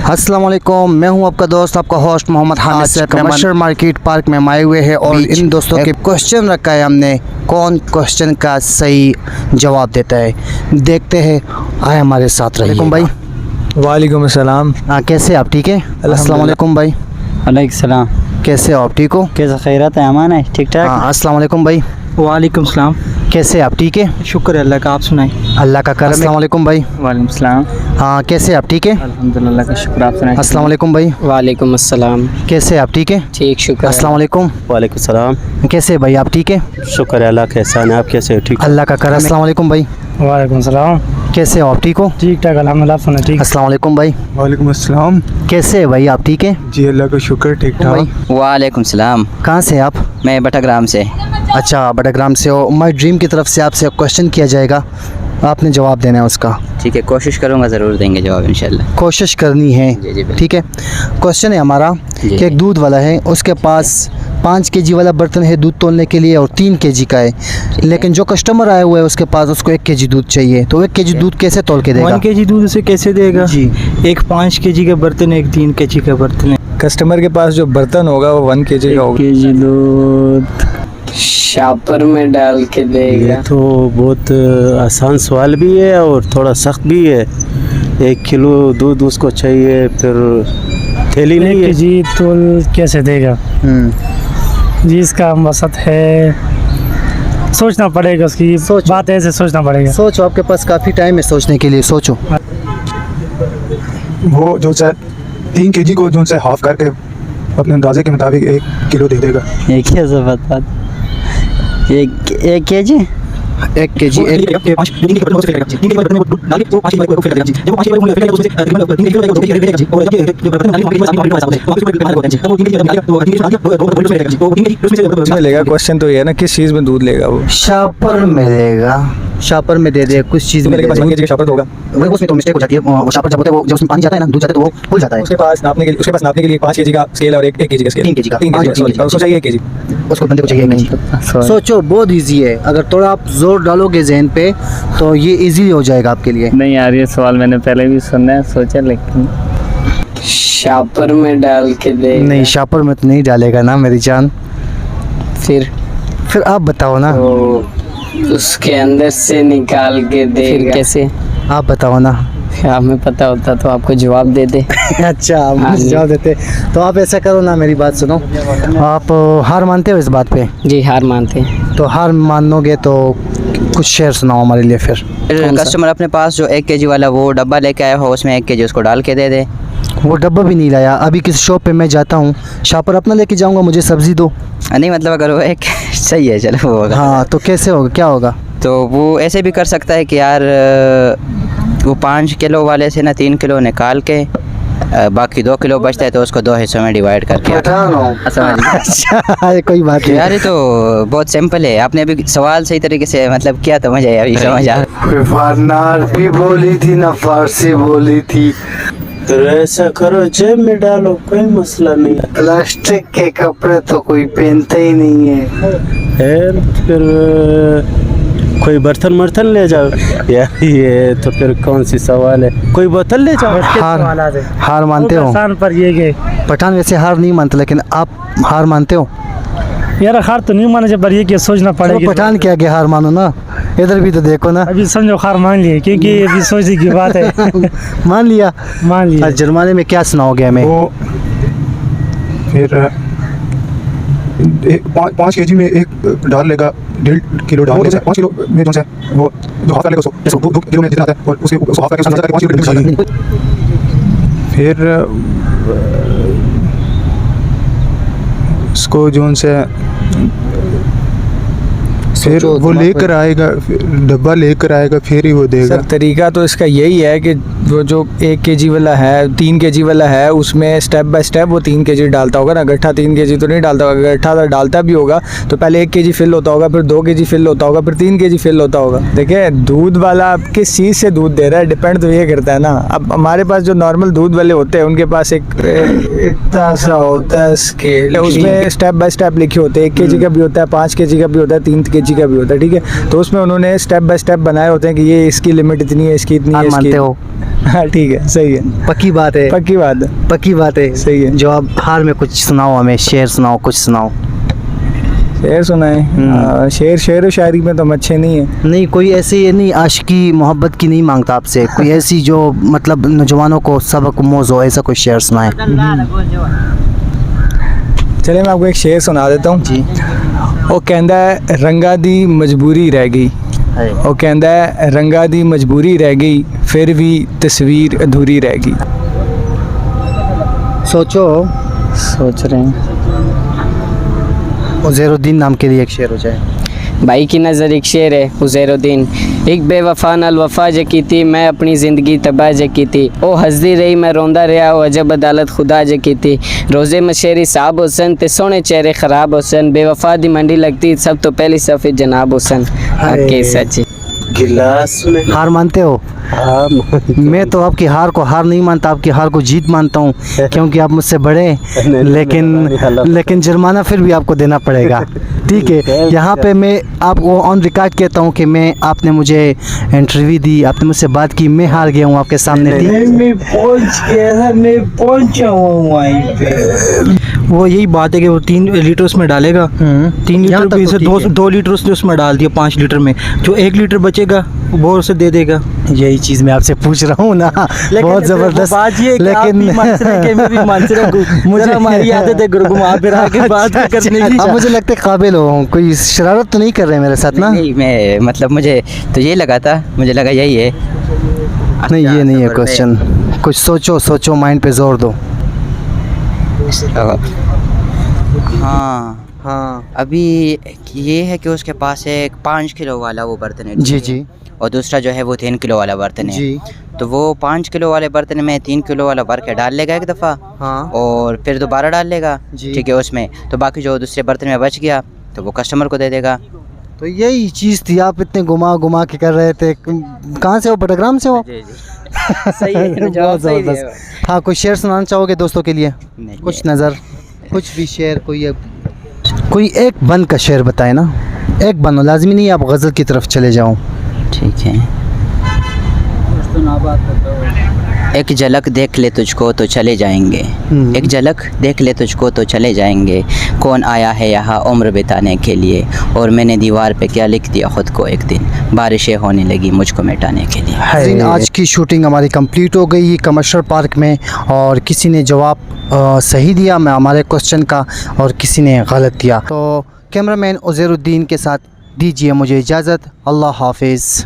अस्सलाम वालेकुम, मैं हूं आपका दोस्त, आपका host Mohammad Hamid. Commercial market park में आए हुए हैं और इन दोस्तों के क्वेश्चन रखा है हमने, कौन क्वेश्चन का सही जवाब देता है देखते हैं। आए हमारे साथ रहिए भाई। वालेकुम अस्सलाम। हाँ, कैसे आप? ठीक है। अस्सलाम वालेकुम भाई। वालेकुम सलाम। कैसे हो आप? ठीक हो? कैसा खैरत है? अमान है? ठीक ठाक। हाँ, अस्सलाम वालेकुम भाई। वालेकुम सलाम। कैसे आप? ठीक है। शुक्र है अल्लाह का, आप सुनाएं। अल्लाह का करम। अस्सलाम वालेकुम भाई। वालेकुम सलाम। हाँ, कैसे आप? ठीक है। अल्हम्दुलिल्लाह का शुक्र, आप सुनाएं। अस्सलाम वालेकुम भाई। वालेकुम अस्सलाम। कैसे आप? ठीक है। ठीक, शुक्र। अस्सलाम वालेकुम। वालेकुम सलाम। कैसे भाई आप? ठीक है। शुक्र है अल्लाह का एहसान है, आप कैसे हो? ठीक। अल्लाह का करम। अस्सलाम वालेकुम भाई। वालेकुम सलाम। कैसे हो आप? ठीक हो? ठीक ठाक अल्हम्दुलिल्लाह, आप सुनाएं। ठीक। अस्सलाम वालेकुम भाई। वालेकुम अस्सलाम। कैसे है भाई आप? ठीक है जी अल्लाह का शुक्र, ठीक भाई। ठाक। वालेकुम सलाम। कहाँ से आप? मैं बटाग्राम से। अच्छा, बटाग्राम से हो। माई ड्रीम की तरफ से आपसे क्वेश्चन किया जाएगा, आपने जवाब देना है उसका। ठीक है, कोशिश करूँगा, ज़रूर देंगे जवाब इंशाल्लाह। कोशिश करनी है। जी, बिल्कुल। ठीक है। क्वेश्चन है हमारा जी। कि एक दूध वाला है, उसके पास 5 केजी वाला बर्तन है दूध तोलने के लिए और 3 केजी का है, लेकिन जो कस्टमर आया हुआ है उसके पास उसको 1 केजी दूध चाहिए, तो 1 केजी दूध कैसे तोल के देगा? 1 केजी दूध उसे कैसे देगा? जी। एक 5 केजी का बर्तन है, एक 3 केजी का बर्तन है। कस्टमर के पास जो बर्तन होगा वो 1 केजी का होगा। केजी दूध शापर में डाल के ये देगा। तो बहुत आसान सवाल भी है और थोड़ा सख्त भी है। 1 किलो दूध उसको चाहिए, फिर थैली नहीं है। जी तोल कैसे देगा जी? इसका मकसद है, सोचना पड़ेगा, उसकी बात ऐसे सोचना पड़ेगा। सोचो, आपके पास काफ़ी टाइम है सोचने के लिए, सोचो। वो जो से 3 केजी को जो से हाफ करके अपने अंदाजे के मुताबिक 1 किलो दे देगा। ये कैसे बता? एक केजी 1 केजी लेगा। क्वेश्चन तो ये है ना, किस चीज़ में दूध लेगा वो? शापर में देगा। शापर में दे दे, कुछ चीज़ में मेरे दे पास दे। 1 केजी का शापर होगा। वही उसमें तो मिस्टेक हो जाती है। वो शापर जब होता है, वो जब उसमें पानी जाता है ना, दूध जाता है तो वो फूल जाता है। उसके पास नापने के लिए 5 केजी का स्केल और 1 केजी का स्केल। 3 केजी का। 3 केजी का। उसको चाहिए 1 केजी। उसको बंदे को चाहिए नहीं। सोचो, बहुत इजी है, अगर थोड़ा आप जोर डालोगे जहन पे तो ये इजी हो जाएगा आपके लिए। नहीं यार, ये सवाल मैंने पहले भी सुना है, सोचा, लेकिन शापर में डाल के देगा। नहीं, शापर में तो नहीं डालेगा ना मेरी जान। फिर आप बताओ ना। उसके अंदर से निकाल के देगा। कैसे? आप बताओ ना। हमें पता होता तो आपको जवाब दे दे। अच्छा, आप हाँ मुझे जी। जवाब देते तो आप ऐसा करो ना, मेरी बात सुनो। आप हार मानते हो इस बात पे? जी, हार मानते हैं। तो हार मानोगे तो कुछ शेयर सुनाओ हमारे लिए फिर। कस्टमर अपने पास जो 1 केजी वाला वो डब्बा लेके आया हो, उसमें 1 केजी उसको डाल के दे दे। वो डब्बा भी नहीं लाया। अभी किसी शॉप पे मैं जाता हूँ, शापर अपना लेके जाऊँगा, मुझे सब्ज़ी दो। नहीं मतलब अगर वो एक सही है, चलो वो होगा। हाँ, तो कैसे होगा, क्या होगा? तो वो ऐसे भी कर सकता है कि यार वो 5 किलो वाले से ना 3 किलो निकाल के बाकी 2 किलो बचता है तो उसको 2 हिस्सों में डिवाइड करके समझ गए? अच्छा, ये कोई बात तो नहीं। यार ये तो बहुत सिंपल है। आपने अभी सवाल सही तरीके से मतलब किया तो मुझे अभी समझ आ फरनार भी बोली थी ना, फारसी बोली थी। फिर ऐसा करो, जेब में डालो, कोई मसला नहीं है। प्लास्टिक के कपड़े तो कोई पहनता ही नहीं है। फिर कोई बर्तन मर्तन ले जाओ। यार ये तो फिर कौन सी सवाल है? कोई बोतल ले जाओ। हार मानते हो? आसान पर ये के पठान वैसे हार नहीं मानते, लेकिन आप हार मानते हो? यार हार तो नहीं माना, जब पर ये कि सोचना तो पड़ेगा। पठान के आगे हार मानो ना, इधर भी तो देखो ना। अभी समझो हार मान लिए, क्योंकि अभी सोचने की बात है। मान लिया। मान लिया। जुर्माने में क्या सुनाओगे हमें? वो फिर 5 केजी में 1 डाल लेगा, 1.5 किलो डाल लेगा। 5 किलो में जो से वो जो हाफ कर लेगा उसको 2 किलो में जितना आता है और उसको हाफ करके 5 किलो डाल लेगा। फिर उसको जो से फिर वो लेकर आएगा, डब्बा लेकर आएगा, फिर ही वो देगा। सर तरीका तो इसका यही है कि वो जो 1 केजी वाला है, 3 केजी वाला है, उसमें स्टेप बाय स्टेप वो 3 केजी डालता होगा ना। गट्ठा 3 केजी तो नहीं डालता होगा। गट्ठा तो डालता भी होगा तो पहले 1 केजी फिल होता होगा, फिर 2 केजी फिल होता होगा, फिर 3 केजी फिल होता होगा। देखिए, दूध वाला आप किस चीज़ से दूध दे रहा है डिपेंड तो ये करता है ना। अब हमारे पास जो नॉर्मल दूध वाले होते हैं उनके पास एक इतना सा होता है स्केल, उसमें स्टेप बाय स्टेप लिखे होते हैं। 1 केजी का भी होता है, 5 केजी का भी होता है, 3 केजी का भी होता है। ठीक है, तो उसमें उन्होंने स्टेप बाय स्टेप बनाए होते हैं कि ये इसकी लिमिट इतनी है, इसकी इतनी है, मानते हो? हाँ ठीक है, सही है, पक्की बात है, पक्की बात है, पक्की बात है, सही है। जवाब हार में कुछ सुनाओ, हमें शेर सुनाओ, कुछ सुनाओ। शेर सुनाए? शेर व शायरी में तो हम अच्छे नहीं है। नहीं, कोई ऐसी ये नहीं, आशिकी मोहब्बत की नहीं मांगता आपसे, कोई ऐसी जो मतलब नौजवानों को सबक मोज हो, ऐसा कोई शेर सुनाए। चले मैं आपको एक शेर सुना देता हूँ जी। वो कहता है रंगा दी मजबूरी रह गई, वो कहता है रंगा दी मजबूरी रह गई, फिर भी तस्वीर अधूरी रह गई। सोचो, सोच रहे हैं। उज़ैरुद्दीन नाम के लिए एक शेर हो जाए। भाई की नज़र एक शेर है उज़ैरुद्दीन। एक बेवफा नाल वफा ज कीती, मैं अपनी ज़िंदगी तबाह ज कीती। ओ हसदी रही मैं रोंदा रहा, ओ अजब अदालत खुदा ज कीती। रोज़े मशेरी साहब हुसन ते सोहने चेहरे खराब हुसन, बेवफा दी मंडी लगती सब तो पहली सफ़े जनाब हुसन। के सच गिलास में हार मानते हो? हाँ, मैं तो आपकी हार को हार नहीं मानता, आपकी हार को जीत मानता हूँ, क्योंकि आप मुझसे बड़े हैं, लेकिन जुर्माना फिर भी आपको देना पड़ेगा। ठीक है, यहाँ पे मैं आपको ऑन रिकॉर्ड कहता हूँ कि मैं आपने मुझे इंटरव्यू दी, आपने मुझसे बात की, मैं हार गया हूँ आपके सामने। मैं पहुंचा हूँ वहीं पे। वो यही बात है कि वो 3 लीटर उसमें डालेगा, 3 यहाँ लीटर तक भी तो से ठीक है। 2 लीटर उसने उसमें डाल दिया 5 लीटर में, जो 1 लीटर बचेगा वो उसे दे देगा। यही चीज़ मैं आपसे पूछ रहा हूँ ना, बहुत ज़बरदस्त। बात ये है कि आप भी मानसरे हैं कि मैं भी मानसरे हूँ। मुझे हमारी आदत है घुमा फिरा के बात करने की। आप मुझे लगता है काबिल हो, कोई शरारत तो नहीं कर रहे मेरे साथ ना? नहीं, मैं मतलब मुझे तो ये लगा था, मुझे लगा यही है। नहीं, ये नहीं है क्वेश्चन, कुछ सोचो, सोचो, माइंड पे जोर दो। हाँ हाँ अभी ये है कि उसके पास एक 5 किलो वाला वो बर्तन है। जी जी और दूसरा जो है वो 3 किलो वाला बर्तन है। जी। तो वो 5 किलो वाले बर्तन में 3 किलो वाला भर के डाल लेगा एक दफ़ा, हाँ और फिर दोबारा डाल लेगा। जी। ठीक है, उसमें तो बाकी जो दूसरे बर्तन में बच गया तो वो कस्टमर को दे देगा। तो यही चीज़ थी, आप इतने घुमा घुमा के कर रहे थे। कहाँ से हो? बटाग्राम से हो? सही है, बहुत ज़बरदस्त। हाँ, कोई शेर सुनाना चाहोगे दोस्तों के लिए? नहीं, कुछ नज़र, कुछ भी शेर, कोई एक बंद का शेर बताए ना, एक बनो, लाजमी नहीं आप गज़ल की तरफ चले जाओ। ठीक है। एक झलक देख ले तुझको तो चले जाएंगे, एक झलक देख ले तुझको तो चले जाएंगे। कौन आया है यहाँ उम्र बिताने के लिए, और मैंने दीवार पे क्या लिख दिया खुद को एक दिन, बारिशें होने लगी मुझको मिटाने के लिए। आज की शूटिंग हमारी कंप्लीट हो गई कमर्शियल पार्क में, और किसी ने जवाब सही दिया मैं हमारे क्वेश्चन का, और किसी ने गलत दिया। तो कैमरामैन उज़ैरुद्दीन के साथ दीजिए मुझे इजाज़त। अल्लाह हाफिज़।